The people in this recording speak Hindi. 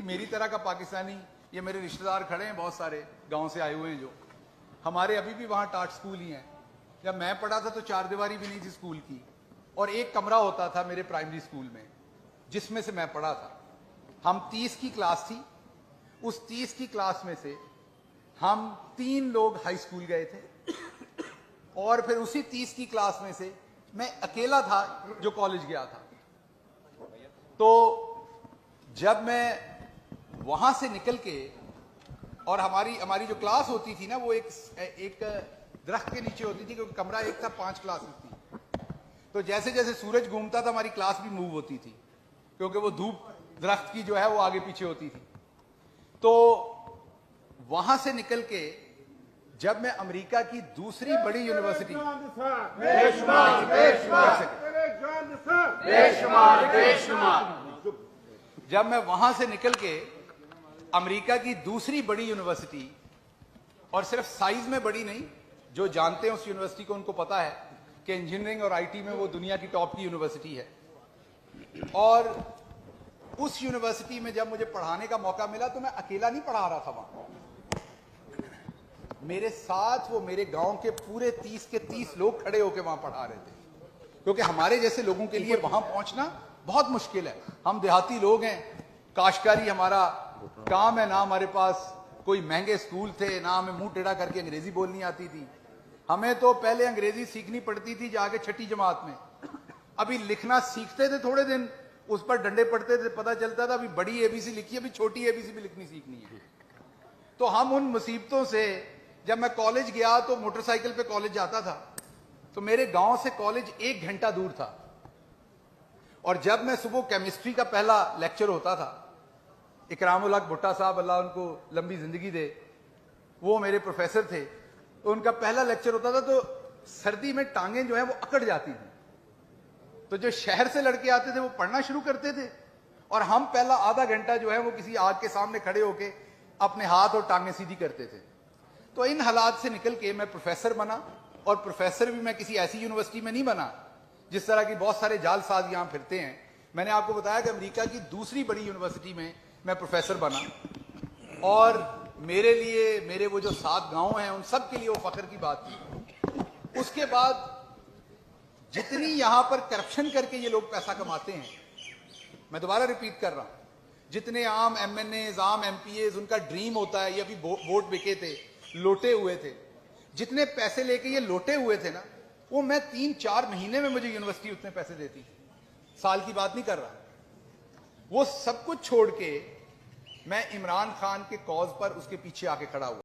मेरी तरह का पाकिस्तानी, ये मेरे रिश्तेदार खड़े हैं बहुत सारे गांव से आए हुए हैं, जो हमारे अभी भी वहां टाट स्कूल ही हैं। जब मैं पढ़ा था तो चार दीवारी भी नहीं थी स्कूल की, और एक कमरा होता था मेरे प्राइमरी स्कूल में जिसमें से मैं पढ़ा था। हम 30 की क्लास थी, उस 30 की क्लास में से हम 3 लोग हाई स्कूल गए थे, और फिर उसी 30 की क्लास में से मैं अकेला था जो कॉलेज गया था। तो जब मैं वहां से निकल के, और हमारी जो क्लास होती थी ना, वो एक दरख्त के नीचे होती थी, क्योंकि कमरा एक था, 5 क्लासेस थी। तो जैसे जैसे सूरज घूमता था हमारी क्लास भी मूव होती थी, क्योंकि वो धूप दरख्त की जो है वो आगे पीछे होती थी। तो वहां से निकल के जब मैं अमेरिका की दूसरी बड़ी यूनिवर्सिटी, जब मैं वहां से निकल के अमेरिका की दूसरी बड़ी यूनिवर्सिटी, और सिर्फ साइज में बड़ी नहीं, जो जानते हैं उस यूनिवर्सिटी को उनको पता है कि इंजीनियरिंग और आईटी में वो दुनिया की टॉप की यूनिवर्सिटी है। और उस यूनिवर्सिटी में जब मुझे पढ़ाने का मौका मिला तो मैं अकेला नहीं पढ़ा रहा था वहां, मेरे साथ वो मेरे गांव के पूरे 30 के 30 लोग खड़े होकर वहां पढ़ा रहे थे, क्योंकि हमारे जैसे लोगों के लिए वहां पहुंचना बहुत मुश्किल है। हम देहाती लोग हैं, काश्तकारी हमारा काम है, ना हमारे पास कोई महंगे स्कूल थे, ना हमें मुंह टेढ़ा करके अंग्रेजी बोलनी आती थी। हमें तो पहले अंग्रेजी सीखनी पड़ती थी जाके 6ठी जमात में। अभी लिखना सीखते थे थोड़े दिन, उस पर डंडे पड़ते थे, पता चलता था अभी बड़ी एबीसी लिखी है, अभी छोटी एबीसी भी लिखनी सीखनी है। तो हम उन मुसीबतों से, जब मैं कॉलेज गया तो मोटरसाइकिल पे कॉलेज जाता था, तो मेरे गांव से कॉलेज 1 घंटा दूर था। और जब मैं सुबह केमिस्ट्री का पहला लेक्चर होता था, इकरामुल हक भुट्टा साहब, अल्लाह उनको लंबी जिंदगी दे, वो मेरे प्रोफेसर थे, तो उनका पहला लेक्चर होता था तो सर्दी में टांगें जो है वो अकड़ जाती थी। तो जो शहर से लड़के आते थे वो पढ़ना शुरू करते थे, और हम पहला आधा घंटा जो है वो किसी आग के सामने खड़े होके अपने हाथ और टांगें सीधी करते थे। तो इन हालात से निकल के मैं प्रोफेसर बना, और प्रोफेसर भी मैं किसी ऐसी यूनिवर्सिटी में नहीं बना जिस तरह की बहुत सारे जालसाज यहां फिरते हैं। मैंने आपको बताया कि अमेरिका की दूसरी बड़ी यूनिवर्सिटी में मैं प्रोफेसर बना, और मेरे लिए, मेरे वो जो 7 गांव हैं उन सब के लिए वो फख्र की बात थी। उसके बाद जितनी यहां पर करप्शन करके ये लोग पैसा कमाते हैं, मैं दोबारा रिपीट कर रहा हूं, जितने आम MNAs, आम MPAs, उनका ड्रीम होता है, ये अभी वोट बिके थे, लोटे हुए थे, जितने पैसे लेके ये लोटे हुए थे ना, वो मैं 3-4 महीने में मुझे यूनिवर्सिटी उतने पैसे देती थी। साल की बात नहीं कर रहा। वो सब कुछ छोड़ के मैं इमरान खान के कॉज पर उसके पीछे आके खड़ा हुआ।